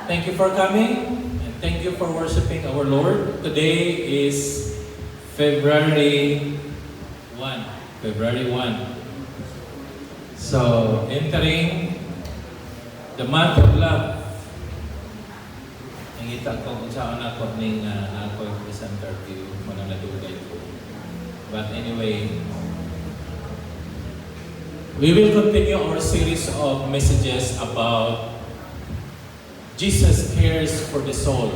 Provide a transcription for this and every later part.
Thank you for coming and thank you for worshiping our Lord. Today is February 1. February 1. So, entering the month of love. Nangita ko kung saan ako ning ako isang interview mo na nadugay ko. But anyway, we will continue our series of messages about Jesus cares for the soul.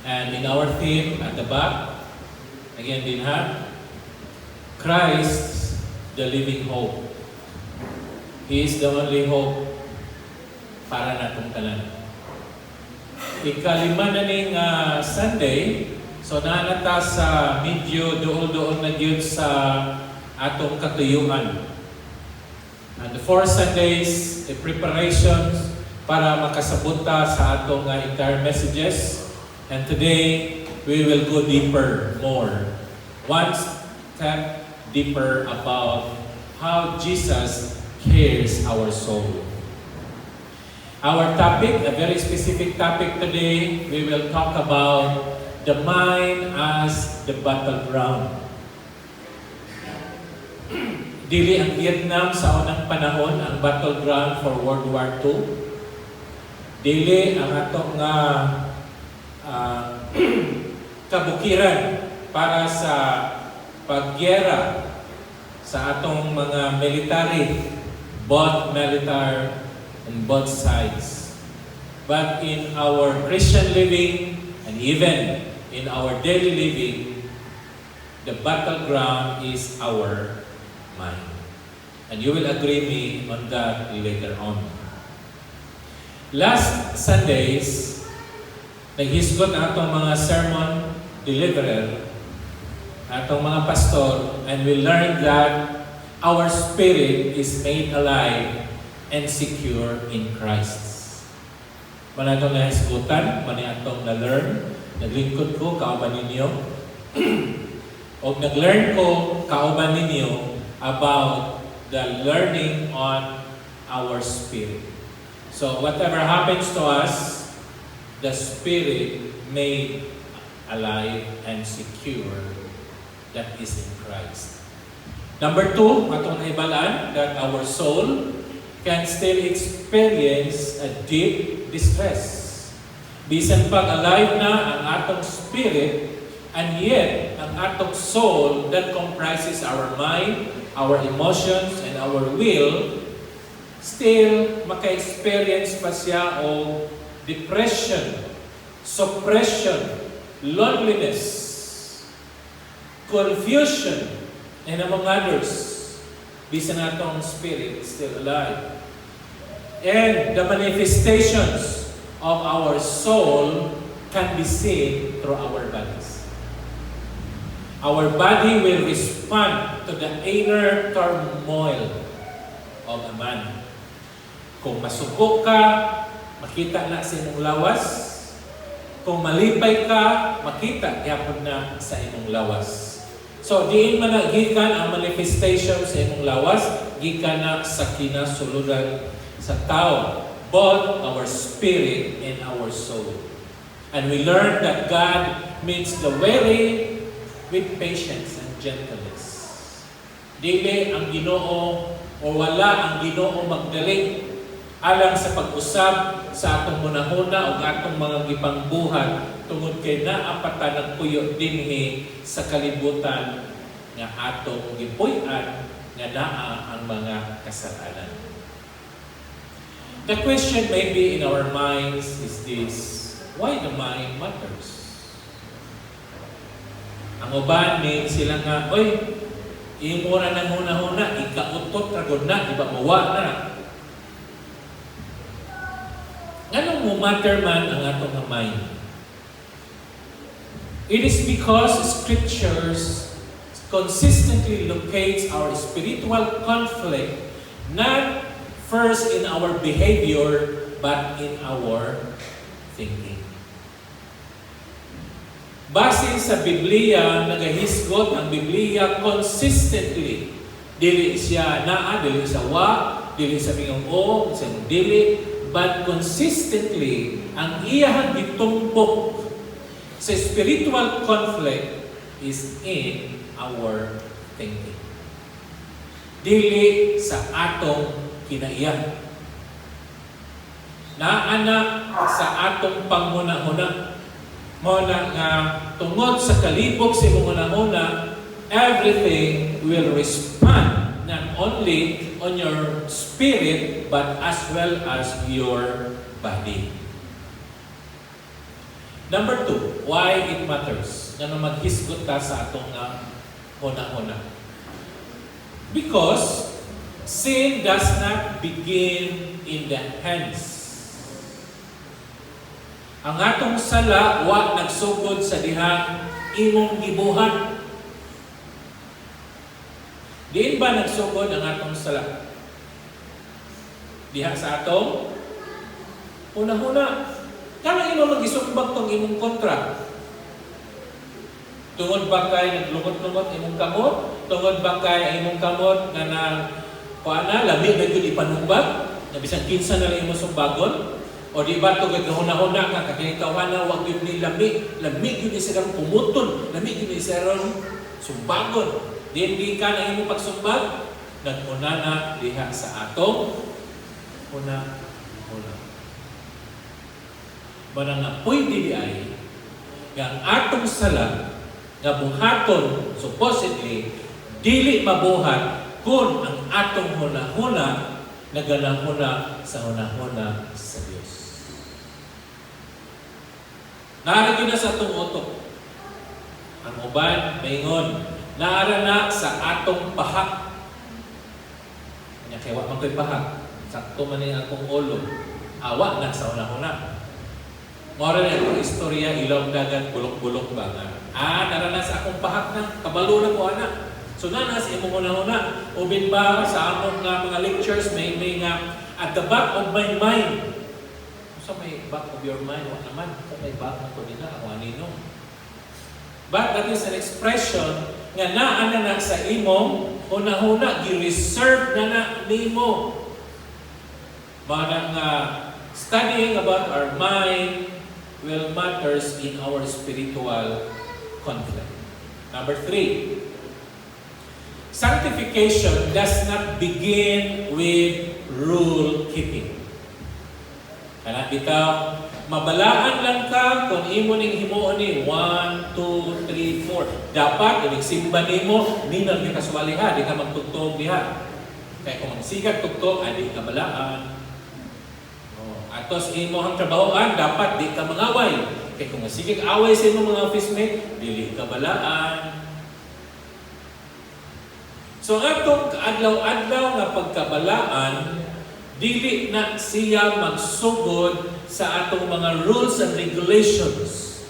And in our theme at the back, again din ha, Christ, the living hope. He is the only hope para natong tanan. Ikalima na ning Sunday, so naanata sa medyo dool-dool na gyud sa atong katuyuan. And the 4 Sundays, the preparations para makasabota sa atong entire messages. And today, we will go deeper, more. One step deeper about how Jesus cares our soul. Our topic, a very specific topic today, we will talk about the mind as the battleground. Dili ang Vietnam sa unang panahon ang battleground for World War II. Dili ang atong kabukiran para sa pagyera sa atong mga military, both military and both sides. But in our Christian living and even in our daily living, the battleground is our mind. And you will agree me on that later on. Last Sundays, naghisgot na atong mga sermon deliverer, atong mga pastor, and we learned that our spirit is made alive and secure in Christ. Muna itong nahisgutan, muna itong na-learn, naglingkod ko, kauban ninyo. O nag-learn ko, kauban ninyo about the learning on our spirit. So whatever happens to us, the Spirit made alive and secure that is in Christ. Number 2, atong naibalaan that our soul can still experience a deep distress. Bisan pag alive na ang atong spirit, and yet ang atong soul that comprises our mind, our emotions, and our will, still maka-experience pa siya o depression, suppression, loneliness, confusion, and among others. Bisan natong spirit still alive. And the manifestations of our soul can be seen through our bodies. Our body will respond to the inner turmoil of a man. Kung masuko ka, makita na sa imong lawas. Kung malipay ka, makita yapon na sa imong lawas. So, diin man na gikan ang manifestation sa imong lawas, gikan na sa kinasuludan sa tao, both our spirit and our soul. And we learn that God meets the weary with patience and gentleness. Dili ang Ginoo o wala ang Ginoo magdali alang sa pag-usab sa atong munahuna o atong mga gipangbuhat tungod kay naapatan ng puyo dinhi sa kalibutan nga atong gipuy-an nga naa ang mga kasalanan. The question maybe in our minds is this: why the mind matters? Ang uban ni sila nga, oy, imo ra nang huna-huna, ikautot ra gud na, di ba mawa na. Anong mo matter man ang atong mind? It is because Scriptures consistently locates our spiritual conflict not first in our behavior but in our thinking. Base sa Biblia, nagahisgot ang Biblia consistently. Dili siya naa, dili sa wa, dili sa bingong o, sa dili, but consistently ang iyang gitumpok sa spiritual conflict is in our thinking. Dili sa atong kinaiya. Naana sa atong panguna-una. Muna nga tungod sa kalibog sa imong una-una, everything will respond not only on your spirit but as well as your body. Number 2, why it matters. Nga maghisgot ta sa atong una-una. Because sin does not begin in the hands. Ang atong sala, wa nagsugod sa dihang imong gibuhat. Diin ba nagsugod ang atong sala? Diha sa atong una-una. Kanang imo magisumbag tong imong kontra. Tungod ba kay naglungot-lungot imong kamot? Tungod ba kay imong kamot nga na kuana lami na gyud ipanumbag? Na bisan kinsa na lang imong sumbagon? O di ba tugod huna-huna nga kakinikawana wag gyud ni lami gyud ni silang pumuton, lami gyud ni silang sumbagon. Di ka na imong pagsumbag, naguna na diha sa atong una. Bara nga pwede di ay nga atong sala nga buhaton supposedly dili mabuhat kung ang atong huna-huna naganahuna sa huna-huna sa Dios. Naaragin na sa atong utok. Ang uban, maingon, naara na sa atong pahak. Kanya kaya wak man ko'y pahak. Sakto man yung akong ulo. Awa na sa una-una. Mora na itong istorya, ilaw dagat, bulok-bulok ba nga. Naranas akong pahak na, kabalo na ko anak. So nanas, imong una-una. Ubin ba sa among mga lectures, may nga, at the back of my mind. Sa may back of your mind, wala naman. Sa may back na ko nila, ang anino. But that is an expression nga naa na sa imong una-una, gi-reserve na nimo. Manang studying about our mind will matters in our spiritual conflict. Number 3, sanctification does not begin with rule keeping. Kana bitaw, mabalaan lang ka kung imo ning himuon ni 1, 2, 3, 4. Dapat inig simba nimo, ninang di ka suwaliha, di ka magtugtog diha. Kaya kung magsigag tugtog, ay di ka balaan. Atos imo ang trabahoan, dapat di ka mangaway. Kaya kung magsigag away sa imo mga office mate, dili ka balaan. So atong adlaw-adlaw nga pagkabalaan, dili na siya magsugod sa atong mga rules and regulations.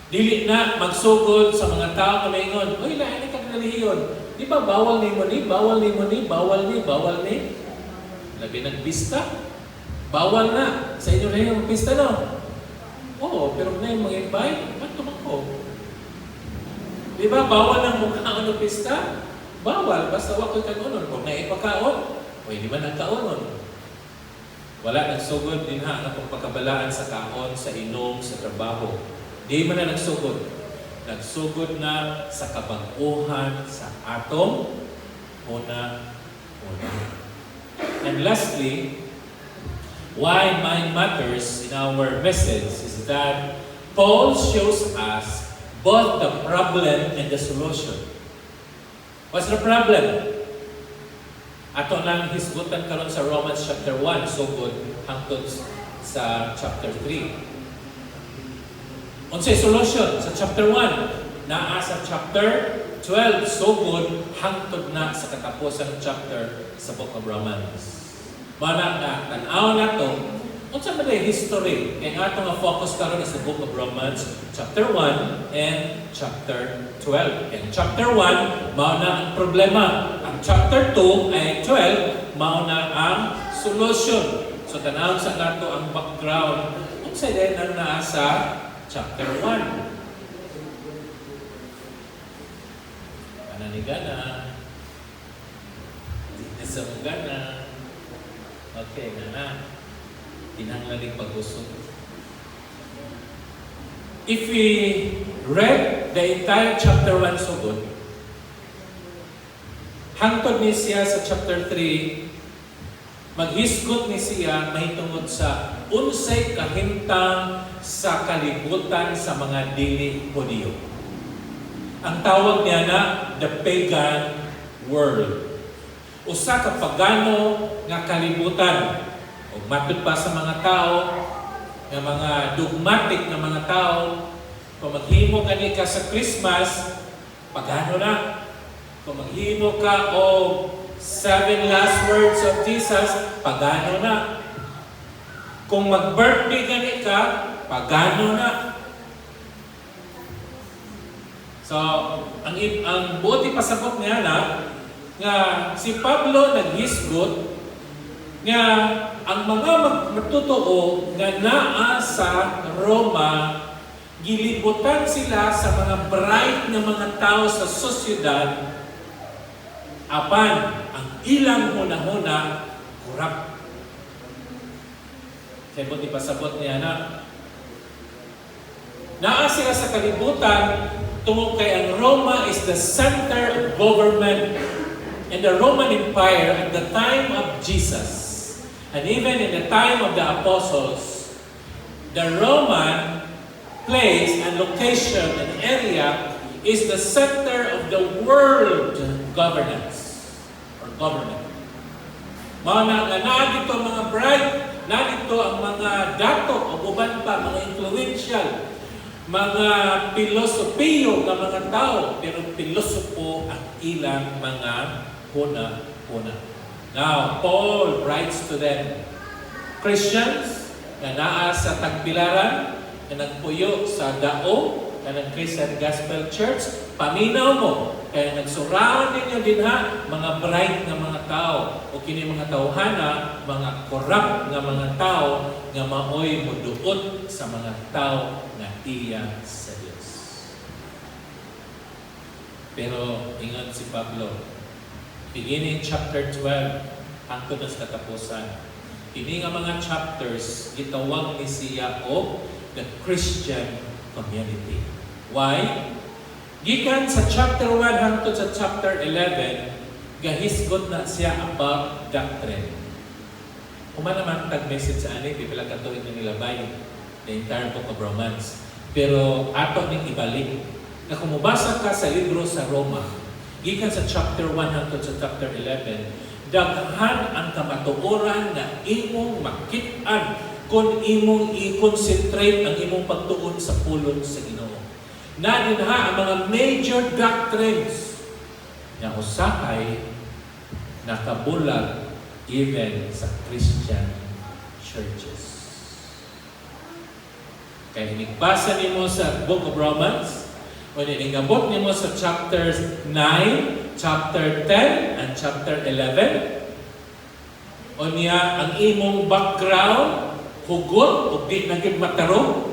Dili na magsugod sa mga tao na maingon, "Uy, lain ka nalihiyon. Di ba bawal ni mo ni, bawal ni mo ni, bawal ni." Labi nagbista. Bawal na. Sa inyo na yung pista, no? Oo, pero na yung mag-invite, ba't tumako? Di ba, bawal ng mukhaan ng pista? Bawal, basta wag ko'y kanunon. Kung naipakaon, o hindi man ang kaonon. Wala nagsugod din ha, na pagpakabalaan sa kaon, sa inom, sa trabaho. Di man na nagsugod. Nagsugod na sa kabag-uhan sa atong una. And lastly, why mind matters in our message is that Paul shows us both the problem and the solution. What's the problem? Ato nang hisgutan karon sa Romans chapter 1, so good hangtod sa chapter 3. Unsay solution sa chapter 1? Naa sa chapter 12, so good hangtod na sa katapusang chapter sa book of Romans. Mana na tan-aw na to, unsa man day history kay atong nga focus karon is the book of Romans chapter 1 and chapter 12. And chapter 1 mao na ang problema. Ang chapter 2 ay 12 mao na ang solution. So tan-aw sa nato ang background unsa din ang naa sa chapter 1. Ananigana. Di sa gana. Okay, na. tinanglaning pag-usog. If we read the entire chapter 1 sugod, hangtod ni siya sa chapter 3, maghisgot ni siya mahitungod sa unsay kahimtang sa kalibutan sa mga dili Hudiyo. Ang tawag niya na the pagan world. Usa ka pagano nga kalibutan. O matod pa sa mga tao, nga mga dogmatic na mga tao, kung maghimo ka sa Christmas, pagano na. Kung maghimo ka o 7 last words of Jesus, pagano na. Kung mag-birthday ka, pagano na. So, ang buti pasabot niya na, nga si Pablo naghisgot, nga ang mga magtutuo nga naa sa Roma, gilibutan sila sa mga bright na mga tao sa sosyedad, apan ang ilang huna-huna kurap. Kaya buti pasabot niya na naa sila sa kalibutan tungkol kay ang Roma is the center of government and the Roman Empire at the time of Jesus. And even in the time of the apostles, the Roman place and location and area is the center of the world governance or government. Mga dito ang mga bright, dito ang mga dato o uban pa, mga influential, mga pilosopiyo ng mga tao, pero pilosopo ang ilang mga huna-huna. Now, Paul writes to them, Christians na naa sa tagbilaran, na nagpuyo sa dao, na ng Christian Gospel Church, paminaw mo, kaya nagsuraan ninyo din ha, mga bright na mga tao, o kini mga tawhana, mga corrupt na mga tao, nga maoy muduot sa mga tao na iya sa Diyos. Pero, ingat si Pablo, beginning chapter 12, hangtod sa katapusan. Ini nga mga chapters, gitawag ni siya o the Christian community. Why? Gikan sa chapter 1 hangtod sa chapter 11, gahisgot na siya about doctrine. Kuma naman tag-message sa ani, pipila katuig na nilabay, the entire book of Romans. Pero ato ning ibalik, na kung mubasa ka sa libro sa Roma, gikan sa chapter 1 hangtod sa chapter 11, daghan ang kamatuoran na imong makit-an kung imong i-concentrate ang imong pagtuon sa pulong sa Ginoo. Na dinha ang mga major doctrines na usahay nakabulag even sa Christian churches. Kaya hinigbasa nimo sa Book of Romans, o nilingabot nimo sa chapter 9, chapter 10, and chapter 11. O niya, ang imong background, hugot, o di naging mataro,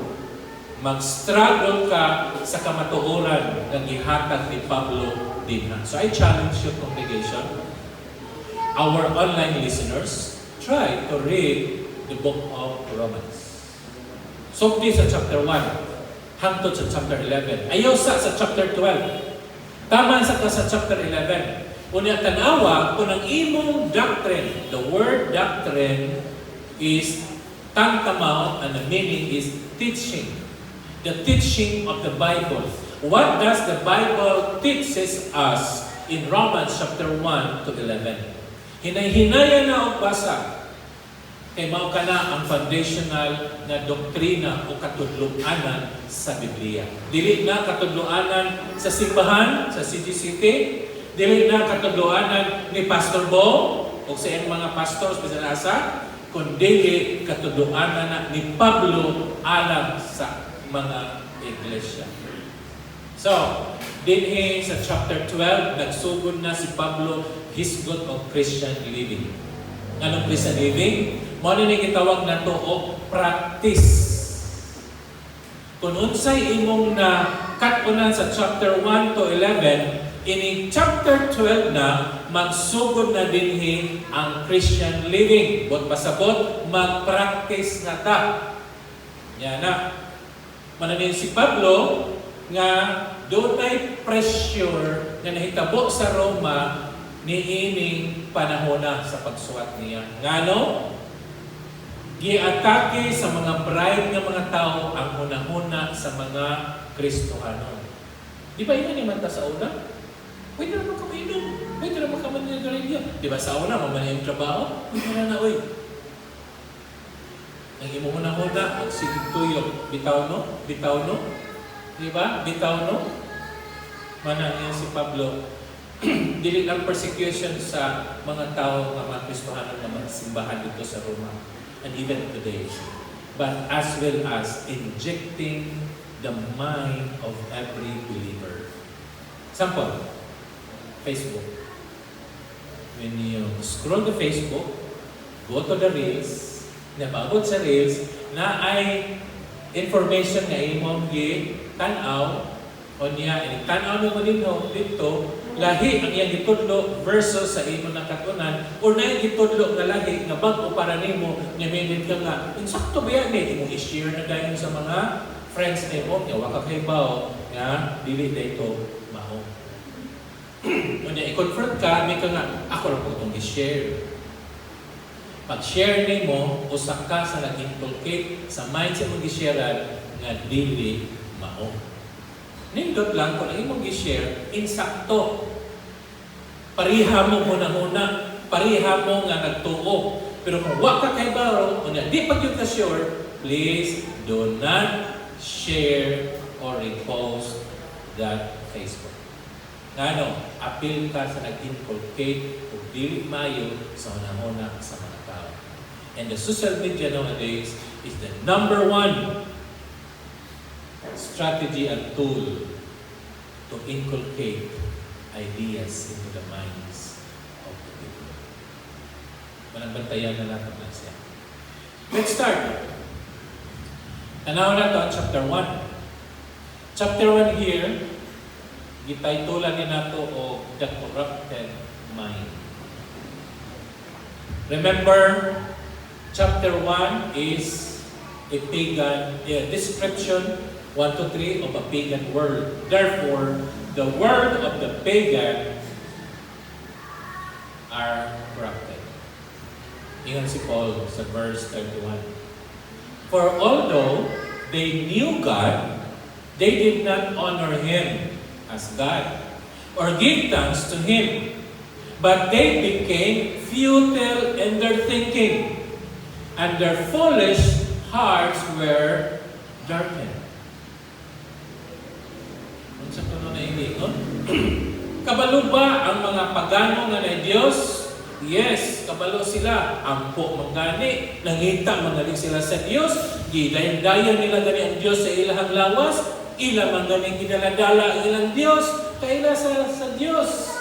mag-struggle ka sa kamatuoran ng ihatag ni Pablo dinha. So I challenge you, congregation, our online listeners, try to read the book of Romans. So this sa chapter 1. Hangtod sa chapter 11. Ayaw sa chapter 12. Tama sa chapter 11. Unya tanawa kung ang imong doctrine, the word doctrine is tantamount and the meaning is teaching. The teaching of the Bible. What does the Bible teaches us in Romans chapter 1 to 11? Hinay-hinaya na ang basa. Kay mao kana ang foundational na doktrina o katudloanan sa Biblia. Dili na katudloanan sa simbahan, sa CGCT, dili na katudloanan ni Pastor Bo o sa iyang mga pastors bisan asa, kundi katudloanan na ni Pablo alang sa mga iglesia. So, dinhi sa chapter 12, nagsugod na si Pablo hisgot of Christian living. Anong Christian living? Mao ni gitawag nato og practice. Kung unsay imong na cut-unan sa chapter 1 to 11, ini chapter 12 na magsugod na dinhi ang Christian living. But pasabot, mag-practice na ta. Yan na. Mananin si Pablo nga doon ay pressure na nahitabo sa Roma niining panahon na sa pagsuwat niya. Ngano? Giatake sa mga bride ng mga tao ang hunahuna sa mga Kristohanon. Di ba yun naman ta sa una? Pwede naman ka mainom. Pwede naman ka maniligarilyo. Di ba sa una, mamaya yung trabaho? Pwede na uy. Ang imo hunahuna, ang sigig tuyo. Bitaw no? Bitaw no? Di ba? Bitaw no? Manang yan si Pablo. Dili lang persecution sa mga tao nga mga Kristohanon na mga simbahan dito sa Roma and even today, but as well as injecting the mind of every believer. Example, Facebook. When you scroll the Facebook, go to the Reels, nabagot sa Reels, na ay information nga imong gi-tanaw o niya, tanaw mo dito, lahi ang iyang gitudlo versus sa imo nakatunan o na gitudlo nga lahi nga bag-o para nimo nga minit ka nga insakto ba yan imo i-share na dayon sa mga friends nimo nga wa ka kaybaw nga dili dayto mao. Unya i-confront ka may ka nga ako ra ko itong i-share. Pag-share nimo usa ka sa nag-inculcate sa mind sa mong i-share nga dili mao. Nindot lang kung ang imong i-share, insakto. Pariha mo muna, pariha mo nga nagtuo. Pero kung wa ka kay baro, o di pag yung ka-sure, please do not share or repost that Facebook. Ngano, appeal ka sa nag-inculcate o dili mayo sa una-una sa mga tao. And the social media nowadays is the number one strategy and tool to inculcate ideas into the minds of the people. Managbantayan na natin na siya. Let's start. Tanaw na ito ang chapter 1. Chapter 1 here, gitaytulan ni nato o the corrupted mind. Remember, chapter 1 is a pagan description 1 to 3 of a pagan world. Therefore, the world of the pagan are corrupted. Ingat si Paul sa verse 31. For although they knew God, they did not honor Him as God or give thanks to Him, but they became futile in their thinking, and their foolish hearts were darkened. Sa kuno na ingon, kabalo ba ang mga pagano nga na Dios? Yes, kabalo sila. Ampo manggani, nangita mangaling sila sa Dios, gidayon-dayon nila gani ang Dios sa ilahang lawas, ila mangaling ginaladala ang ilang Dios, kaila sa Dios.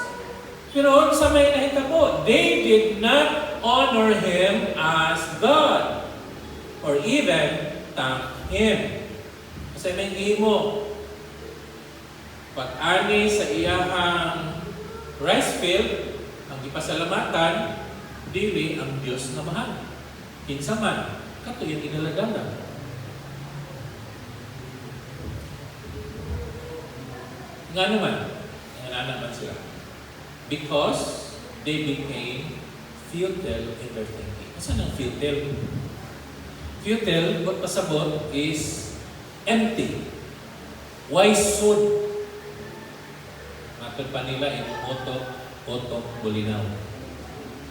Pero sa may nahitabo, they did not honor Him as God or even thank Him. Kasi may imo pag-ani sa iyahang rice field, ang ipasalamatan, dili ang Diyos na mahal. Kinsa man, kato yung inaladala. Nga naman, naman sila. Because they became futile in their thinking. Saan ang futile? Futile, what pasabot, is empty. Why should matod pa nila yung otok, bulinaw.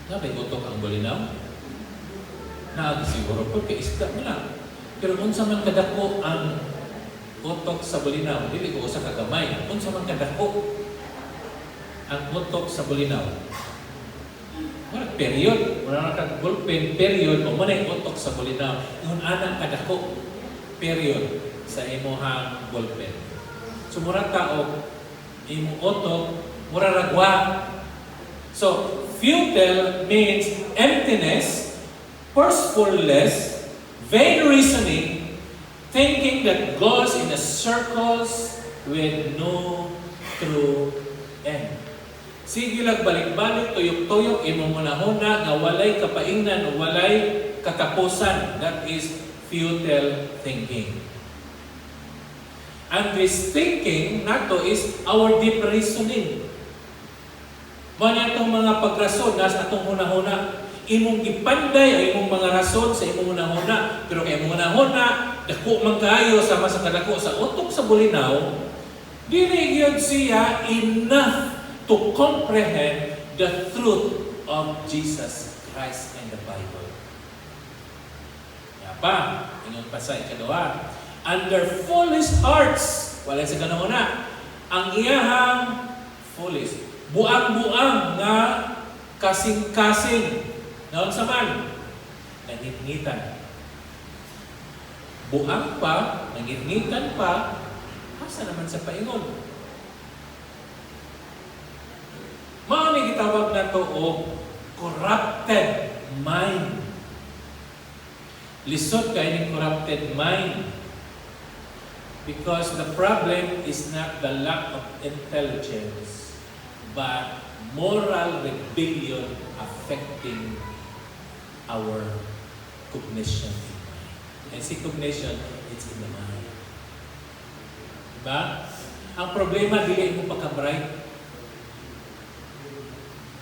Sabi, otok ang bulinaw? Siguro po, kay isda mo lang. Pero unsa man kadako ang otok sa bulinaw, dili ko sa kagamay. Unsa man kadako ang otok sa bulinaw. Wala period, wala na kag-ballpen, period, o muna yung otok sa bulinaw. Yung anang kadako, period, sa imuhang ballpen. Sumura tao, imo otok, mura ragwa. So, futile means emptiness, purposefulness, vain reasoning, thinking that goes in a circles with no true end. Sige lang balik-balik, tuyok-tuyok, imong hunahuna nga walay kapaingnan, walay katapusan. That is futile thinking. And this thinking nato is our deep reasoning. Mga itong mga pagrason nasa atong hunahuna, imong gipanday ang imong mga rason sa imong hunahuna, pero kay imong hunahuna dako man kaayo sama sa kadako sa utok sa bulinaw, dili gyud siya enough to comprehend the truth of Jesus Christ and the Bible. Nga pa, ingon pa sa ikaduha, under foolish hearts, wala sa kanuna, ang iyahang foolish, buang-buang nga kasing-kasing, naon sa man, nangitngitan. Buang pa, nangitngitan pa, asa naman sa paingon? Mao ni gitawag nato og corrupted mind. Lisod kay ning corrupted mind. Because the problem is not the lack of intelligence, but moral rebellion affecting our cognition. And si cognition, it's in the mind. Diba? Ang problema, dili mo pagka-bright.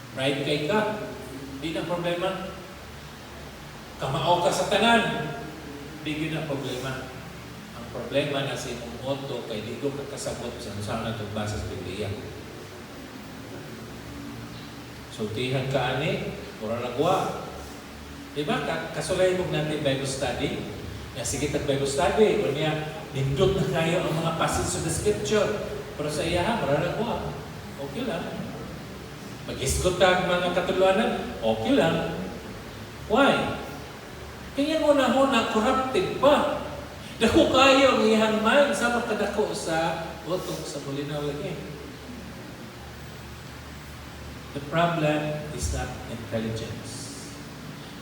Bright kay ka. Di na problema. Kamao ka sa tanan. Di na problema. Ang problema na si mong auto kay di ko kakasabot sa nusang na basa sa Biblia. Sultihan ka ani, mura nagwa. Diba? Kasulay mo natin Bible study. Nga sige tag Bible study. O niya, nindot na kayo ang mga passage of the Scripture. Pero sa iya, mura nagwa. Okay lang. Mag-isgot ka mga katuluanan, okay lang. Why? Kaya una-una, corrupted pa. Dako kayo ang iyang mind sa makadako sa utok sa bulinaw lagi. The problem is not intelligence.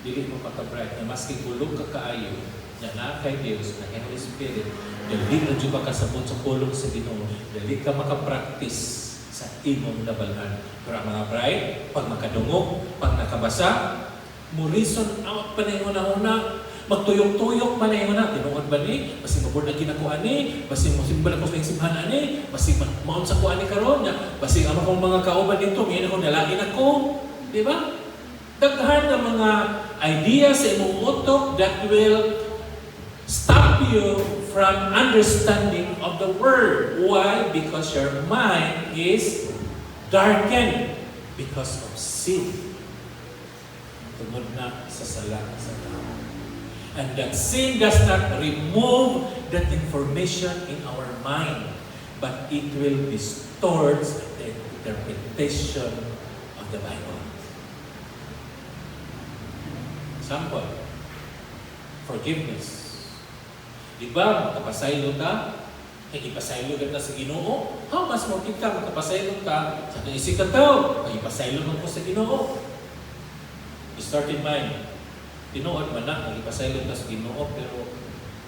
Dili mo pagka-bright na maski gulog ka kaayo na na kay Dios, na Holy Spirit, dali na dyan ka kasabot sa kulong sa Ginoo, dali ka makapractice sa imong nabalhan. Pero ang mga bright, pag makadungog, pag nakabasa, mo reason out pa na yung una-una, magtuyok-tuyok pa na yung una, tinungod ba ni? Basi mabord na ginakuha ni? Basi masimbal ako sa simbahan ni? Basi maon sa kuha ni karon niya? Basi ang akong mga kauban dito, may ako, nalain ako. Di ba? Daghan ng mga ideas sa imong utok that will stop you from understanding of the Word. Why? Because your mind is darkened because of sin. Tungod na sa sala sa tao. And that sin does not remove that information in our mind, but it will distort the interpretation of the Bible. Example, forgiveness. Di ba, makapasaylo ka? Ipasaylo ka sa Ginoo? How mas mo kita makapasaylo ka sa naisip ka tao? Ipasaylo mo ko sa Ginoo. Distorted mind. Tinuod man na, ipasaylo ka sa Ginoo, pero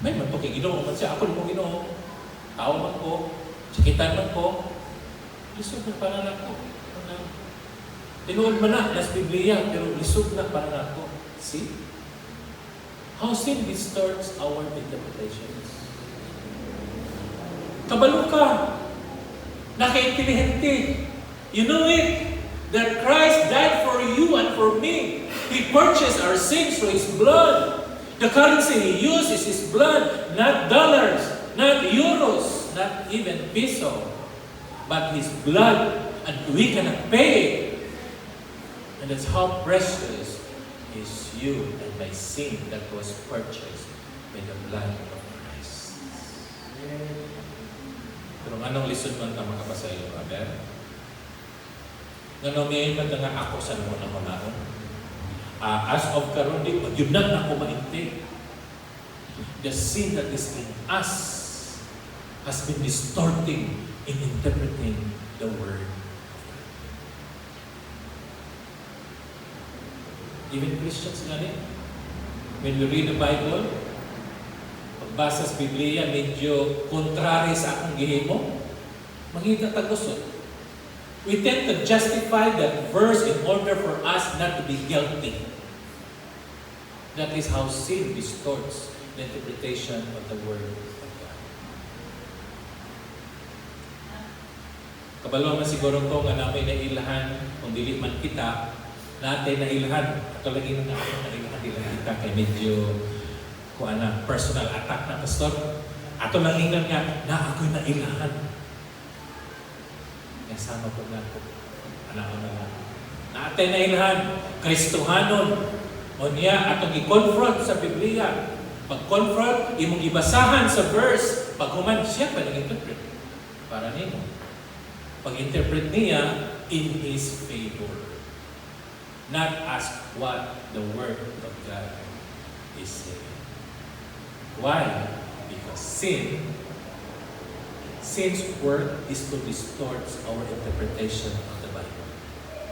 may man po kay Ginoo man siya. Ako mo Ginoo. Tao man ko. Sakitan man ko. Lisod na para na ko. Tinuod man na, nas Biblia, pero lisod na para na ko. See? How sin distorts our interpretations. Kabalo ka. Nakaintelihente. You know it. That Christ died for you and for me. He purchased our sins through His blood. The currency He used is His blood, not dollars, not euros, not even peso, but His blood, and we cannot pay it. And that's how precious is you and my sin that was purchased by the blood of Christ. Pero anong lisod man ka makapasayo, brother? Nga may man nga ako sa mga naman. As of karon di yun na ako mainti. The sin that is in us has been distorting in interpreting the Word. Even Christians nga rin. When we read the Bible, pagbasa sa Biblia, medyo kontrary sa akong gihimo, mangita tagusot. We tend to justify that verse in order for us not to be guilty. That is how sin distorts the interpretation of the Word of God. Kabalo man siguro ko nga namin nailahan kung dili man kita, natin nailahan. Ito lagi na ako nailahan, dili kita kay medyo personal attack na pastor. Ato lang ingan nga na ako'y nailahan. Kasama po nga po. Anak ko na lang. Natin nailahan, Kristohanon. O niya, atong i-confront sa Biblia. Pag-confront, imong ibasahan sa verse, pag human siya pa nag-interpret. Para nimo. Pag-interpret niya in His favor. Not as what the Word of God is saying. Why? Because sin's work is to distort our interpretation of the Bible.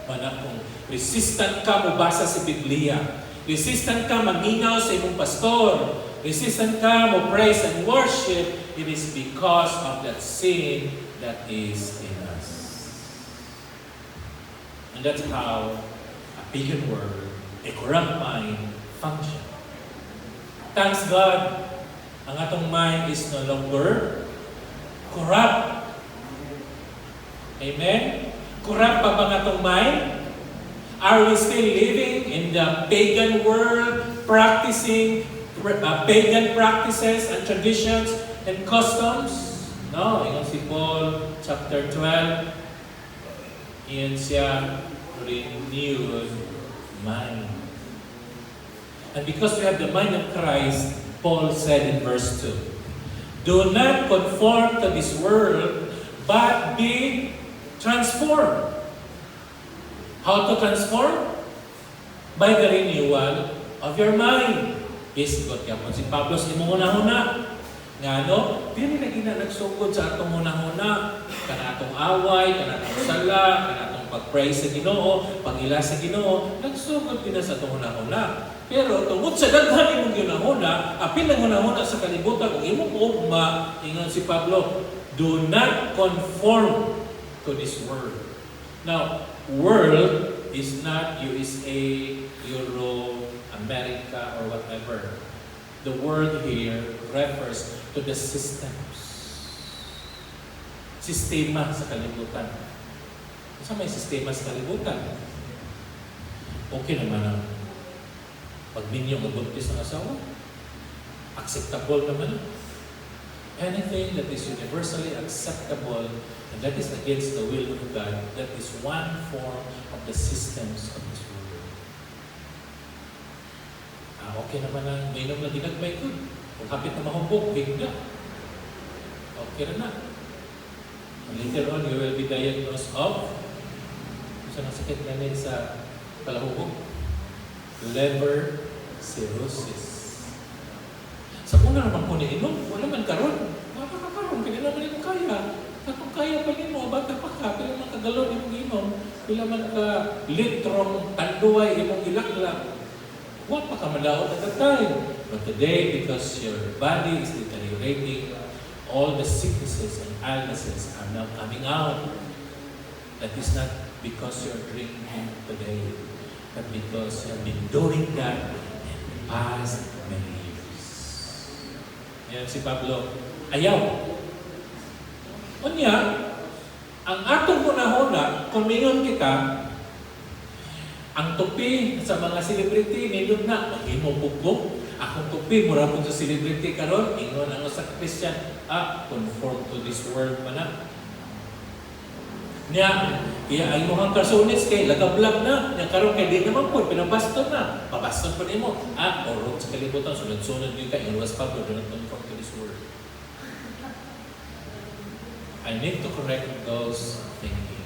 Mana kung resistant ka mo basa sa Biblia, resistant ka maminaw sa imong pastor, resistant ka mo praise and worship, it is because of that sin that is in us. And that's how a pagan world, a corrupt mind, function. Thanks God, ang atong mind is no longer corrupt. Amen? Corrupt pa ba ang atong mind? Are we still living in the pagan world, practicing pagan practices and traditions and customs? No. Ingon si Paul, chapter 12, iyon siya renewed mind. And because we have the mind of Christ, Paul said in verse 2, do not conform to this world, but be transformed. How to transform? By the renewal of your mind. Yes, God kapon si Pablo sa imong una-una. Nga dili na gina nagsugod sa atong una-una. Kanatong away, kanatong sala, kanatong pag-praise sa Ginoo, pag-ila sa Ginoo, nagsugod din sa atong una-una. Pero tungod sa daghan imong ginahuna, apil ang una-una sa kalibutan, kung imong ugma, ingon si Pablo, do not conform to this world. Now, world is not USA, Euro, America, or whatever. The world here refers to the systems. Sistema sa kalibutan. Kasi may sistema sa kalibutan. Okay naman ang pagminyong mabuntis ng asawa. Acceptable naman. Anything that is universally acceptable and that is against the will of God, that is one form of the systems of this world. Okay naman ang mainom na ginagmay ko. Kung hapit na mahubog, bigla. Okay na. And later on, you will be diagnosed of saan ang sakit namin sa palahubog? Liver cirrhosis. Sa una naman po niinom, wala man karon. Baka ka karon, kaya naman ito kaya. Kung kaya pa rin mo, bata pa ka, pila man kagalon imong inom, pila man ka litrong tanduay imong ilakla. Huwag pa ka malaot at that time. But today, because your body is deteriorating, all the sicknesses and illnesses are now coming out. That is not because you're drinking today, but because you have been doing that in the past many years. Yan si Pablo, ayaw. Unya, ang atong hunahuna, kung mingon kita, ang tupi sa mga celebrity, nilod na, maghimo pugbo. Akong tupi, mura po sa celebrity karon, ingon ang sa Christian, conform to this world pa na. Niya, kaya ay mga kasunis kay lagablag na, niya karon kay di naman po, pinabaston na. Pabaston pa nimo. Orot sa kalibutan, sunod-sunod yung kay Iwas Pablo, do not conform to this world. I need to correct those thinking.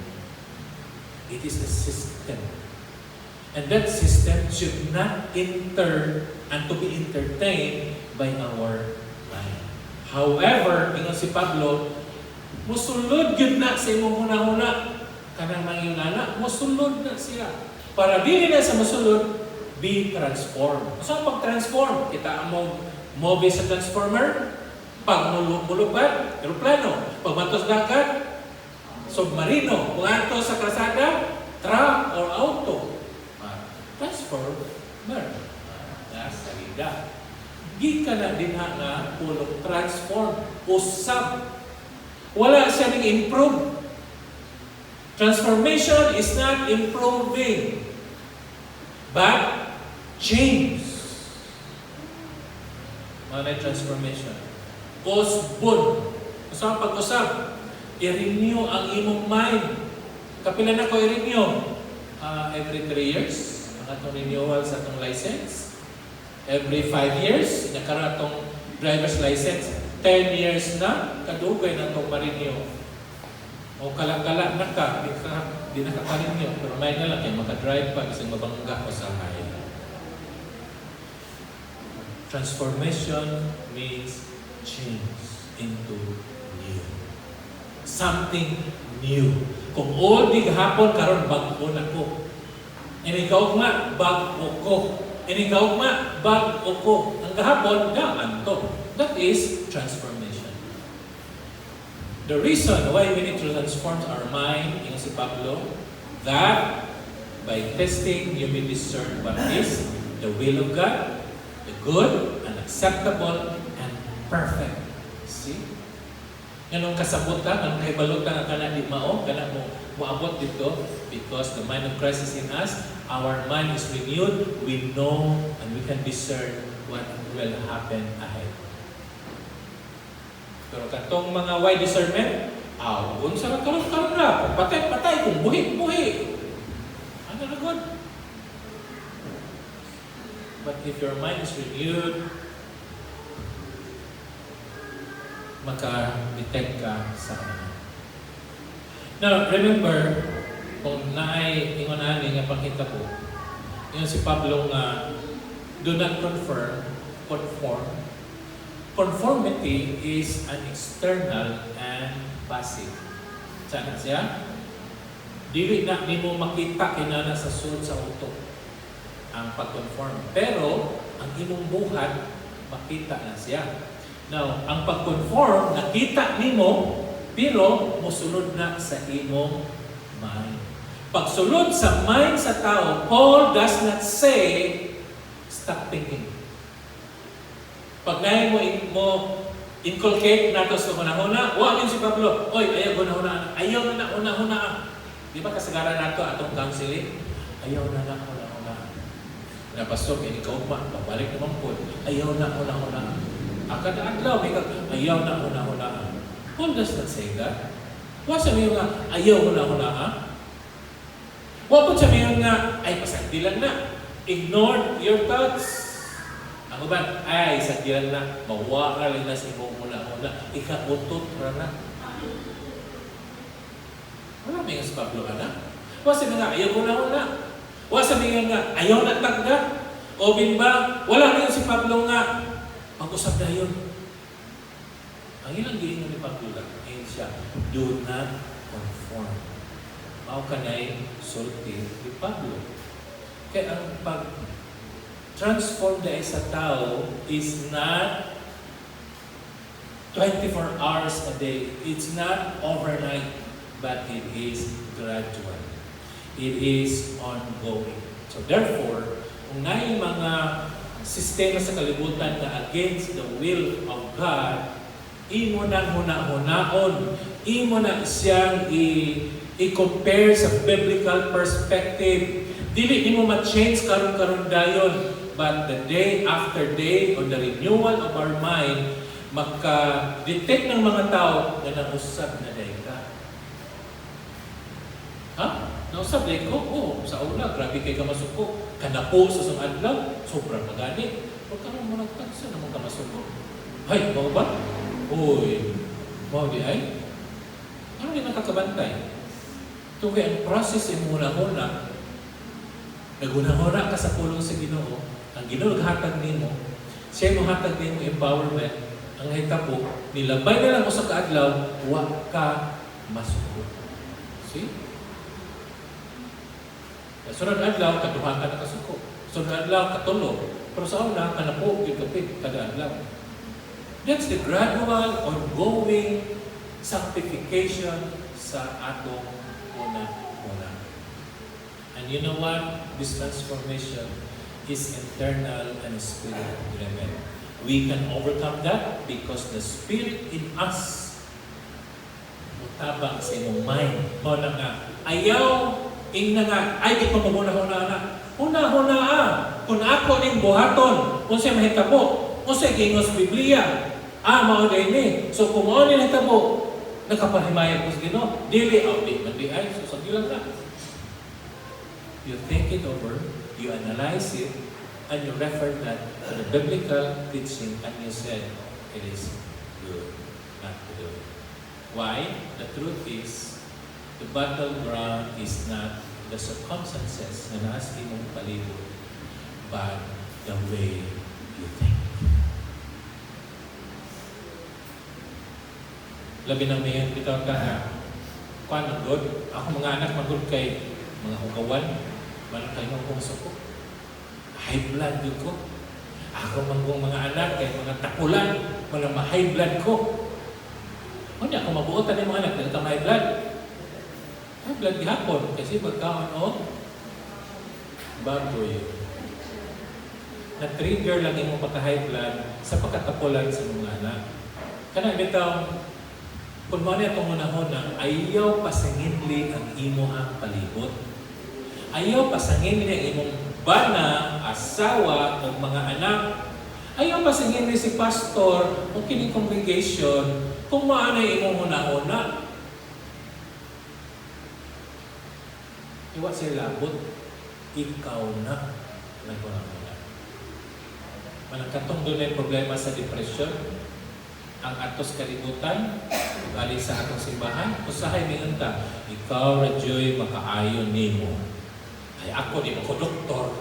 It is a system. And that system should not enter and to be entertained by our mind. However, ingon si Pablo, musulod yun na sa imong huna-huna. Kanang mangyunana, musulod na siya. Para dili na sa musulod, be transformed. So, pag-transform, kita mo movie sa transformer, pag mulupad, aeroplano, pag matos dagat, submarino, kung ato sa kalsada, truck or auto. Transformer. Salida. Di ka na din nga pulong transform. Usab. Wala siya improve. Transformation is not improving, but change. Ano transformation? Usbon. Sa pag-usab, i-renew ang imong mind. Kapila na ko i-renew? Every 3 years. Ang atong renewal sa atong license. Every 5 years, nakaroon atong driver's license. 10 years na, kadugay na itong ma-renew. O kala-kala na ka, di nakaka-renew. Pero may na lang kayo, makadrive pa, isang mabangga ko sa kaya. Transformation means change into new. Something new. Kung old di hapon, karon bago na ko. Inigaw nga, bago ko. Inigaw nga, bago ko. Ang gahapon, gaman to. That is transformation. The reason why we need to transform our mind, yung si Pablo, that by testing, you may discern what is the will of God, the good, and acceptable, and perfect. See? Ganong kasabutan, ang kaibalutan ang kana di mao, kana mo moabot dito, because the mind of Christ is in us, our mind is renewed, we know, and we can discern what will happen ahead. Pero katong mga why discernment, kung sa karon na, patay, kung buhi. Ano na good? But if your mind is renewed, maka-detect ka sa kanila. Now, remember, kung naay ingon-ani nga pangkita po, yun si Pablo nga, do not conform. Conformity is an external and passive. Sana siya? Dili na ni mo makita kinana sa sulod sa utok ang pag-conform. Pero, ang imong buhat, makita na siya. Now, ang pag-conform, nakita nimo, pero musulod na sa imong mind. Pagsulod sa mind sa tao, Paul does not say, stop thinking. Pag nahin mo inculcate nato sa hunahuna, huwag yun si Pablo, oy, ayaw hunahuna, ayaw na hunahuna. Di ba kasagaran nato atong counseling? Ayaw na hunahuna. Napasok, ikaw pa, babalik naman po, ayaw na hunahuna. Kada adlaw, ayaw na hunahuna. Paul does not say that. Huwag sabihin nga, ayaw hunahuna. Huwag po sabihin nga, ay, pasagdi lang na. Ignore your thoughts. Ang uban, ay, sagdi lang na. Mawaka lang na sa imong una-una. Ika-utot na. Wala may nga sa Pablo na. Huwag sabihin nga, ayaw hunahuna. Huwag sabihin nga, ayaw na tagda. O ba, wala may si Pablo nga, mag-usap na yun. Ang ilang giingon ni Pablo lang, ayun siya, do not conform. Mao kanay sulti ni Pablo. Kaya ang pag-transform dahil sa tao is not 24 hours a day. It's not overnight, but it is gradual. It is ongoing. So therefore, kung may mga sistema sa kalibutan na against the will of God, imo na hunaon, imo na siyang i-compare sa biblical perspective. Dili nimo ma-change karon dayon, but the day after day on the renewal of our mind, maka-detect ng mga tao na nausab na day ka. Ha? Nausab day ko? Oo, sa una, grabe kay ka masuko. Kanapo sa isang adlaw, sobrang magani. Huwag ka naman nagtagsa naman ka masuko. Hay, bao ba? Uy, bao di ay? Ano di nakakabantay? Ito kaya ang process ay muna-muna. Naguna-huna ka sa pulong sa Ginoo. Ang Ginoo naghatag nimo, siya mo hatag nimo empowerment. Ang hitabo, nilabay na lang mo sa kaadlaw, huwag ka masuko. See? Sunod adlaw, kaduha ka na kasuko. Sunod adlaw, katulo. Pero sa una, kanapo, gilkapit, kada adlaw. That's the gradual, ongoing sanctification sa sa atong una. And you know what? This transformation is internal and spirit-driven. We can overcome that because the Spirit in us mutabang sa imong mind. Mo na nga, ayaw, ing na nga, ay di ko mamuna-huna na. Huna-huna kung ako ning buhaton, kung siya mahitabo, kung siya gingos Biblia, mao din ni. So kung ano nila hitabo, nakapahimayag ko sa Ginoo, dili, di man di ay, so sabi lang na. You think it over, you analyze it, and you refer that to the biblical teaching, and you said, it is good not to do it. Why? The truth is, the battleground is not the circumstances na nasa imong palibot, but the way you think. Labi na may bitaw ka na, paano good? Ako mga anak magod kay mga hugawan, malang kayo ng kungso ko. High blood yun ko. Ako mga anak kay mga takulan, malang ma-high blood ko. Hindi ako mabuotan ng mga anak, dahil ka high blood. High blood gihapon, kasi pagkaon o baboy. Na-trigger lang yung pagka-high blood sa pagkatapulan sa mga anak. Kana bitaw, kung mo na itong una-una, ayaw pasangin ang imuhang palibot. Ayaw pasangin ang imong bana, asawa, o mga anak. Ayaw pasangin si pastor o kining congregation kung maano imong una-una. Iwa sila labot, ikaw na naguna-una. Managkatong doon ay problema sa depression, ang atos kalibutan, balik sa atong simbahan, usahay mingon ta, ikaw radyo'y makaayon nimo. Ay ako di mo ko doktor.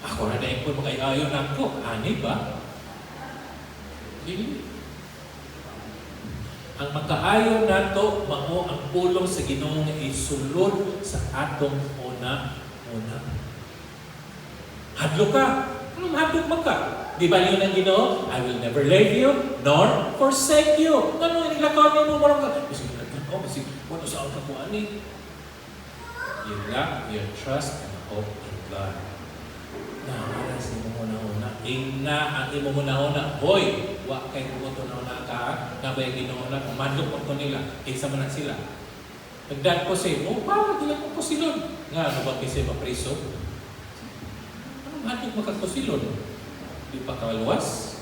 Ako na dahil ko makaayon ako. Ani ba? Hindi. Ang makaayon nato mao ang pulong sa Ginoo nga isulod sa atong una. Hadlo ka. Anong hadlok man ka? Di ba yun ang Ginoo? I will never leave you nor forsake you. Ano yung ilakaw niyo mo marang ka? Kasi wala sa ako ko ani. You lack your trust and hope in God. Nahala sa imong una-una. Ingna ang imong una-una. Hoy! Wa kay kumoto na una ka. Nabay Ginoo na. Kumandok mo ko nila. Kaysa man na sila. Nagdaan ko siya. Bakit nila ko silon? Nga, ano ba kasi mapriso? Anong handok makakusilon? Di pa kaluwas?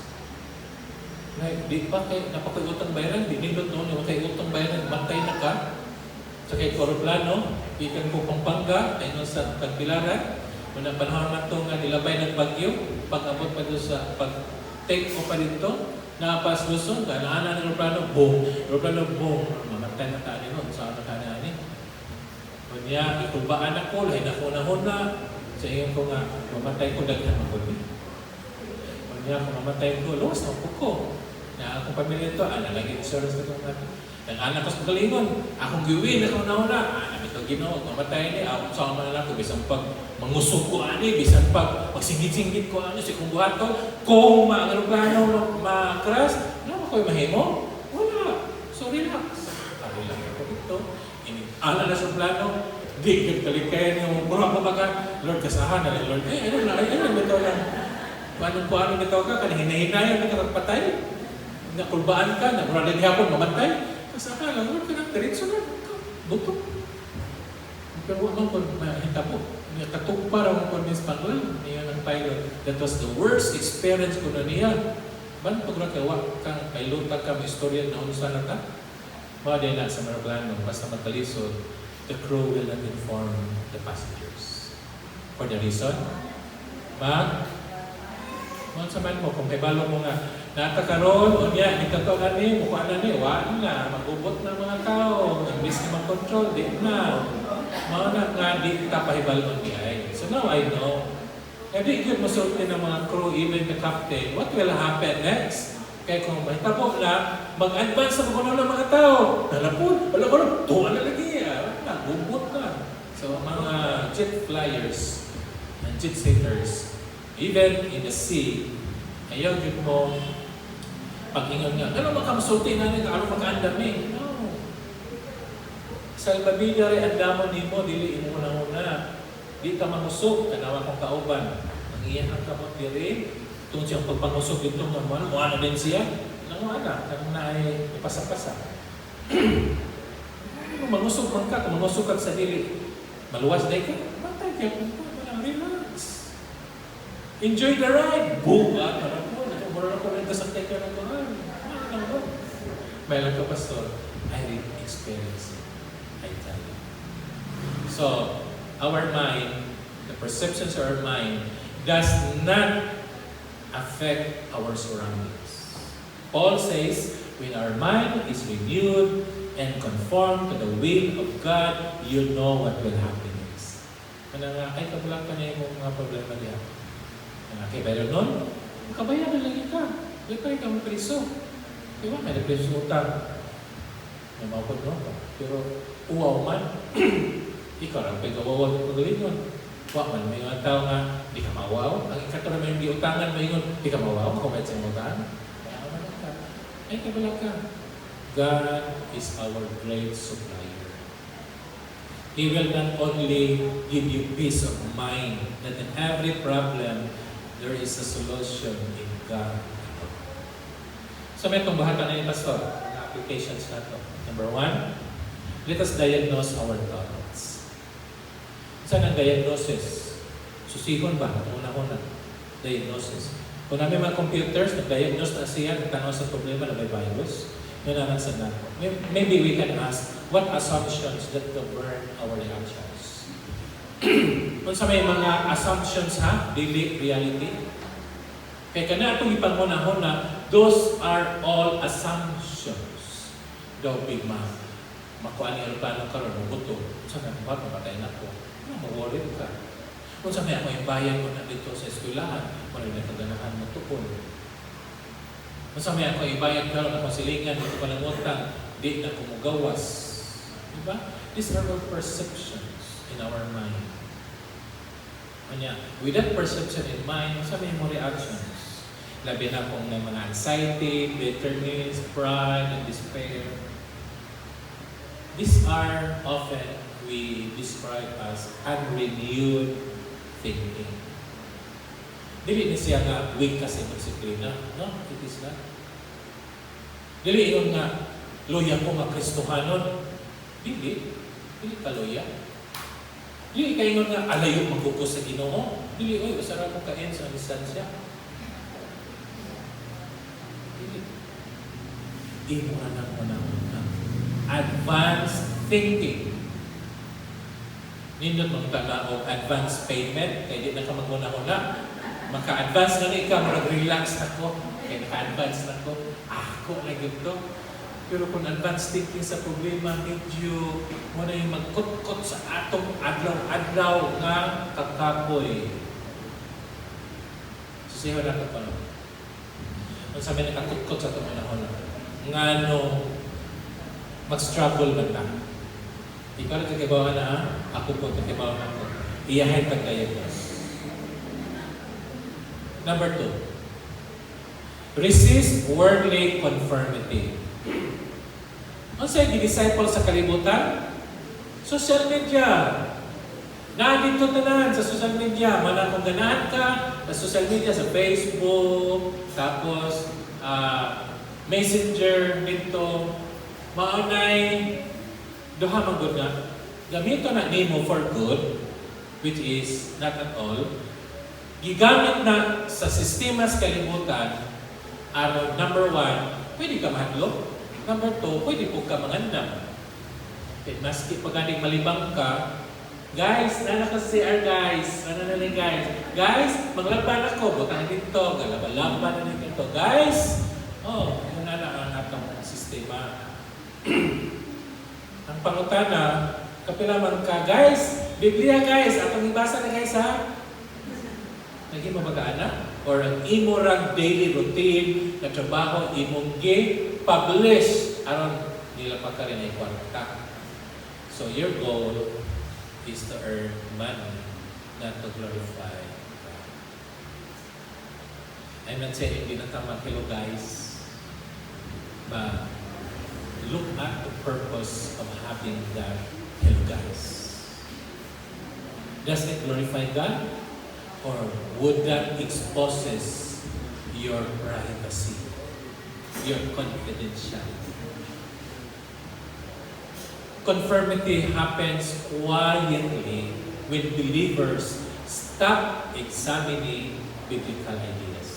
Di pa kay napakagutang bayaran? Di nindot noon yung kay utang bayaran. Bantay na ka. Sa kay Coroplano, ikan ko Pampanga, ayun sa Tagbilaran. Muna panahon na ito nga nilabay ng bagyo, pag-abot pa doon sa pag-take ko pa dito, napas Luzon, kanaanan ng aeroplano, boom, mamatay na tayo nun, saan na tayo na. Kanya, ikubaan ako, lahin ako na, sa iyon ko nga, mamatay ko daghan magulmi. Kanya, kung mamatay ko, luwas na ko. Na akong pamilya ito, lagi insurance na itong natin. Ang anak ko sa kalingon, akong giwin, ako na, anak ito Ginoo, mamatay ni, akong sama na ako, bisan pag mangusog ko ani, bisan pag singgit-singgit ko ani, si kung buhaton, kung maaeroplano ma-crash, ano ako'y mahimo? Wala. So relax. Relax ako dito. Ala na sa plano, di kalikay yung mura ko baka, Lord, kasahan na Lord. Ano ito lang. Paano nito ka, kanahinahinay ang nakapatay? Nakulbaan ka, namura din hapon, mamatay. Kasahan lang, Lord, ka ng diretso na. Buto. Pero wala ko mahita po. Katugpa raw ko ni Spanglan, niya ng pilot. That was the worst experience ko na niya. Ban pag nakawa kang pilot ka, may istorya na unusan na ka? Mga na sa Maraplano, basta magkalisod, the crew will not inform the passengers. For the reason, sa man mo, kung ibalo mo nga, natakaroon, o niya, ito na ni, mukha na ni, wala na, magubot na mga tao, imbis na mag-control, di na. Mga nga, di ka pahibalon niya. So now I know. Every good masulti ng mga crew, even the captain, what will happen next? Kaya kung mahitabo na, mag-advance sa mga ng mga tao. Nalapod, wala, tuwa na lagi. Gubot na. So mga jet flyers and jet setters, even in the sea, ayaw yun mo, pag-ingon nga, ano makamusulti na rin, ano maka-andam eh? No. salbabida rin ang damon nimo, dili imo una-una. Di ka mangusog, kanawa kong kauban. Ang iyan ang kamot diri, tungkol siyang pagpangusog dito ng mga ano din siya, nangwana, kang naay ipasa-pasa. Kung mangusog man ka, kung mangusog ka sa dili, maluwas na ka, bantay ka, relax. Enjoy the ride. Boom! Parang mo, mura na ko rin kasakay ka ng mga. May lang ka, Pastor. I really experience it. I tell you. So, our mind, the perceptions of our mind, does not affect our surroundings. Paul says, when our mind is renewed and conformed to the will of God, you know what will happen next. Kaya nga, ay kabulang ka na yung mga problema niya. Kaya pero nun, kabayan na lang ka. Di pa ikaw mapriso. Di ba? May napriso utang. May maupod mo ka. Pero uwaw man, ikaw lang pagkawawag ng pagalingon. Wak man, may mga tao nga, di ka mawaw. Ang ikatara may utangan mo yun, di ka mawaw, kumayat sa utang. Kaya naman ka. Ay kabulang ka. God is our great supplier. He will not only give you peace of mind that in every problem, there is a solution in God. So may itong bahata na yung Pastor, ang applications na ito. Number 1, let us diagnose our thoughts. Saan ang diagnosis? Susihon ba? Una-una. Diagnosis. Kung namin mga computers, nag-diagnose na siya, nagtanaw sa problema na may virus, yun naman sa nato. Maybe we can ask, what assumptions that govern our reactions? Kung sa may mga assumptions ha, dili reality. Kaya kana itong ipangunahon na, those are all assumptions. Daw big man. Makuha niya ang plano ka rin, buto. Saan na ba, mapatay na ko. Mag-worry ka. Kung sa may ako yung bayan mo na dito sa eskwelahan, maraming na kaganahan mo tukon. Kung sa may ako yung bayan ka rin, akong silingan, ito pa ng utang, di na kumugawas. Diba? These are all perceptions in our mind. Kanya, with that perception in mind, sabi mo reactions. Labi na kung may mga anxiety, bitterness, pride, and despair. These are often we describe as unrenewed thinking. Dili ni siya nga weak kasi disiplina. No, it is not. Dili yun nga, loya ko nga Kristohanon. Dili. Dili ka loya. Dili kayo nga alayo magkukos sa Ginoo. Dili, oy, usara ko kain sa distansya. Dili. Imo na advanced thinking. Nindot mong tala o advanced payment, kaya di na ka magmuna-una. Maka-advance na ikaw, mag-relax na ko. Kaya naka-advance na ko. Ako na ito. Pero kung advanced thinking sa problema, medyo mo na yung magkut-kut sa atong adlaw-adlaw nga kakapoy. Susiho na ito pa. Kung sabi nakakut-kut sa itong manahon, nga no, mag-struggle na ta. Ikaw na kakibawan na, ako po kakibawan ako. Iyahay pag-diagnose. Number 2, resist worldly conformity. Ano sa'yo, di-disciple sa kalibutan? Social media. Nandito tanan sa social media. Mana kung ganahan ka sa social media, sa Facebook, tapos Messenger, dito, maunay, duha man good na. Gamito na nimo for good, which is not at all. Gigamit na sa sistema sa kalibutan, aron number 1, pwede ka mahadlok. Number 2, pwede po ka mangandam. Maski pagaling malibang ka, guys, nana ka sa CR guys, guys, maglaban ako, butang dito, galaban-laban na dito, guys, yun na ang atong sistema. Ang pangutana, kapilaman ka, guys, Biblia guys, atong ibasa na guys ha, naging mabagaana, or ang imorang daily routine na trabaho imong publish aron nila pa ka rin ay kwarta. So your goal is to earn money, not to glorify God. I'm not saying hindi na tama kayo guys, but look at the purpose of having that Hello guys. Does it glorify God? Or would that exposes your privacy, your confidentiality? Conformity happens quietly when believers stop examining biblical ideas.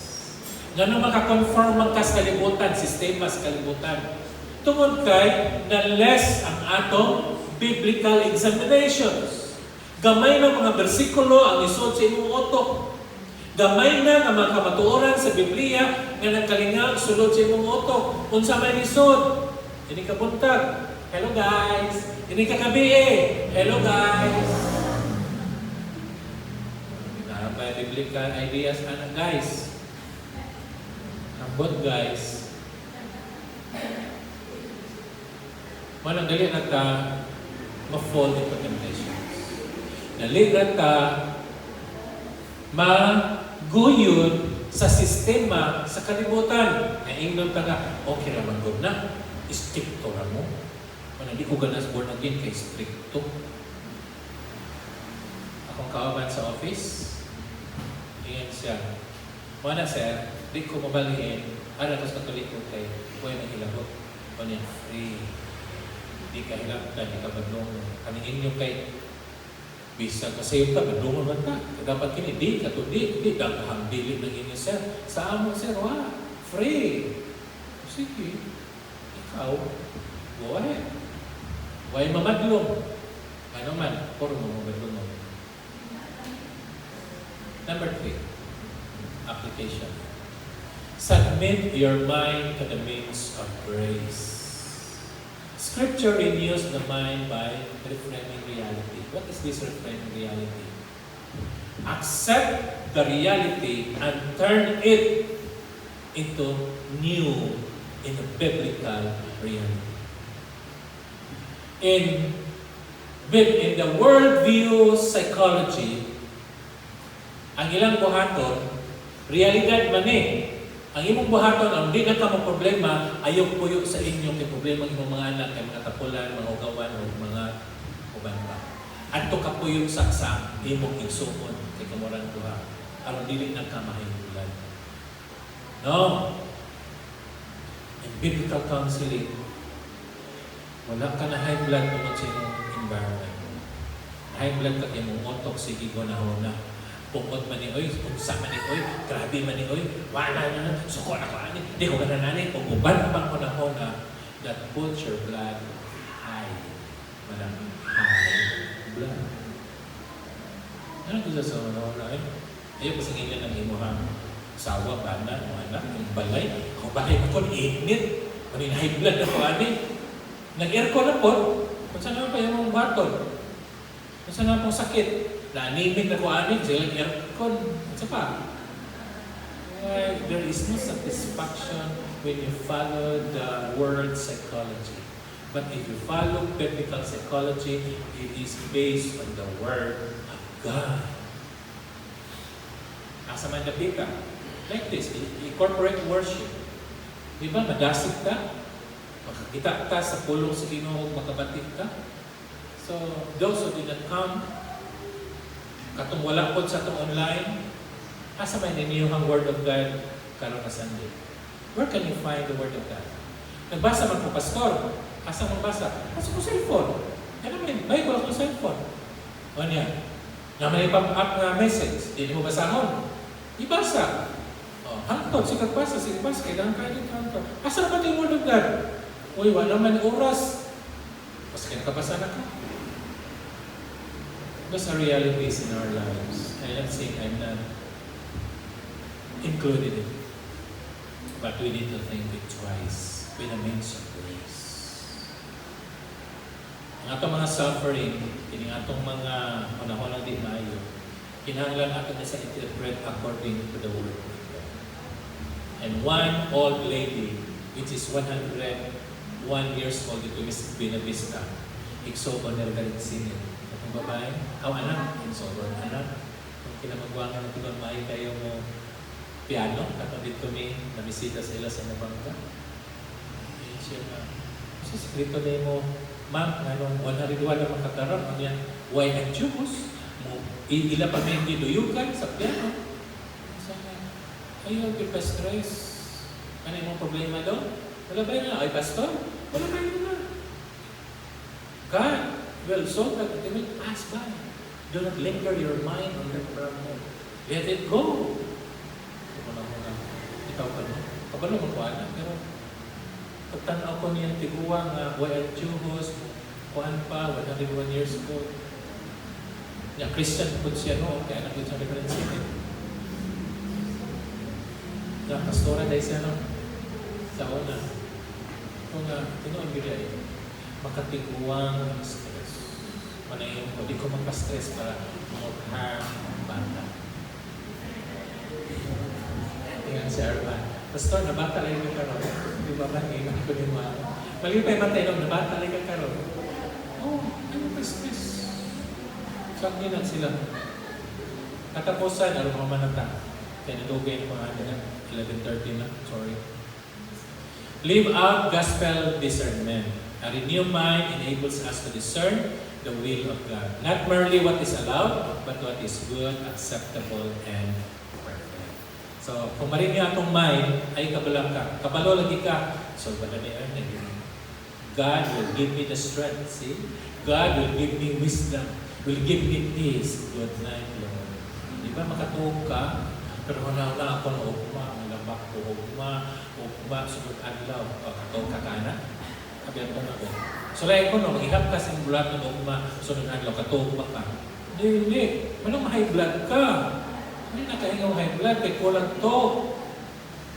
Nga makakonform ang kas kalibutan, sistema sa kalibutan. Tungod kay na less ang atong biblical examinations. Gamay na mga bersikulo ang isod sa imong utok. Gamay na ang mga kamatuoran sa Biblia nga nagkalinga sulod sa imong utok. Unsa may isod? Ini ka buntag. Hello guys. Ini ka gabi Hello guys. May biblical ideas anak guys. Ambot guys. Manang dali na ta ma-fall into temptations. Dali na ta maguyod sa sistema sa kalibutan. Ay ingnon ta nga, okay raman good na. Stricto ra mo. Kung hindi ko ganas born again kay stricto. Akong kawaban sa office, ingin siya. Mana sir, di ko mabalihin. Ano tos katoliko kay buhay na hilagot. O niya, free. Di ka hilap ka, di ka badlong. Kaningin nyo kay bisa kasi ka, badlongon man ka. Dapat kini, di ka to, di daghang dili ng inyo sir. Sa amo sir, free. Sige, ikaw, go ahead. Huwag mamadlong. Ano man, puro mo badlong mo. Number 3, application. Submit your mind to the means of grace. Scripture renews the mind by reframing reality. What is this reframing reality? Accept the reality and turn it into new, in a biblical reality. In the worldview psychology, ang ilang buhaton, realidad man ang imong buhaton, ang di na ka mong problema, ayaw puyo sa inyo kay problema ng mga anak, kay mga tapulan, mga ugawan, o mga uban pa. At ito kapuyo sa imong igsuon kay kamurang buha. Aron dili na ka mahinulan. No? In biblical counseling, wala ka na high blood tungkol sa imong environment. High blood ka kay mong otok, sige ko na hona. Pungkot man ni oy, unsa man ni oy, grabe man ni oy, wala na, suko na ko ani, di ko gananani, kung uban pa ko na that puts your blood high. Malang high blood. Ano ko sa wala ayaw pa sa ngilin ng imuhang sawa, bana, mga anak, yung balay, kung balay ako, init, manin high blood na ko ani. Nag-aircon na po, kung saan naman pa yung baton, kung saan naman pong sakit, na-anemic na ko anin, silang aircon. At pa, there is no satisfaction when you follow the word psychology. But if you follow biblical psychology, it is based on the word of God. Asa man dapat ka? Like this, incorporate worship. Di ba, madasig ka? Makakita ka sa pulong sa Ginoo, makabatid ka? So, those who did not come, katong wala po sa itong online, asa may niniyuhang Word of God karon na Sunday? Where can you find the Word of God? Nagbasa man po, pastor. Asa mong basa? Asa ko cellphone. Ano may Bible ako cellphone. O niya, na may pop-up na message, hindi mo basahon. Ibasa. Hangtod, sige basa, kailangan kayo dito hangtod. Asa naman yung Word of God? Uy, wala man oras. Mas kinakabasa na ka. Those are realities in our lives. I'm not saying I'm not included in it. But we need to think it twice with a means of grace. Ang atong mga suffering, kining atong mga panahon na di maayo, kinahanglan ato na sa interpret according to the word of God. And one old lady, which is 101 years old, ito Miss Binavista, iksoban na rin sinin. Ang babae, anak, insoban anak. Kung kinamagwangan ng tibang maayo kayo mo piano, katong dito may nabisita sa ila sa Nabangka. Siya na, sa sekreto na mo, Ma'am, anong 101 na makakaroon, ano yan? Why ang chubos? Ila pa may giduyugan sa piano. Sana, ayaw, stress. Ano yung mga problema doon? Wala ba yun? Ay, pastor? Wala ba yun na? God will solve that. They will pass by. Do not linger your mind on that problem. Let it go. Ikaw ka no? Kabalo mo ko anak, pero pagtanaw ko niyang tiguwa nga, why ang chubos, kuhan pa, 101 years ago. Yung Christian po siya no, kaya nandun sa reference niya. Yung pastora dahil siya no, sa una. Kung tinuon yun ay, makatiguang stress. Manayon ko, di ko magpa-stress para mag-harm bata. Tingnan si Arman. Pastor, nabata lang yung karon. Di ba ba? Ngayon ko din mga. Mali pa yung matay nung nabata lang yung karon. Oh, ano pa stress? So, ang yun sila. Katapusan, ano mga manata? Kaya nalugay yung mga 11:30 na. Sorry. Live out gospel discernment. A renewed mind enables us to discern the will of God. Not merely what is allowed, but what is good, acceptable, and perfect. So, kung marin niya atong mind, ay kabalang ka. Kabalo lagi ka. So, bala niya, God will give me the strength, see? God will give me wisdom, will give me peace. Good night, Lord. Di ba makatuog ka? Pero na ako na ugma, malabak ko ugma, sunod adlaw, katog kakana. Kabiyan ko na ko. So, like ko no, mag-ihap ka sa blood na ugma, sunod adlaw, katog ka. Hindi. Manong high blood ka? Hindi nakahingaw high blood, kay kulang to.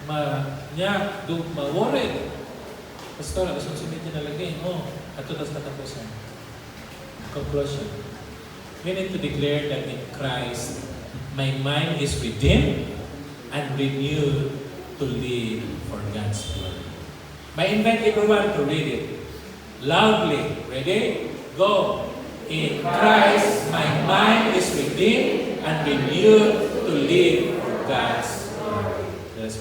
Ma-worried. Pastor, gusto kong sumit na lagay. At ito tapos natapusan. Conclusion. We need to declare that in Christ, my mind is redeemed and renewed to live for God's glory. I invite everyone to read it loudly. Ready? Go. In Christ, my mind is redeemed and renewed to live for God's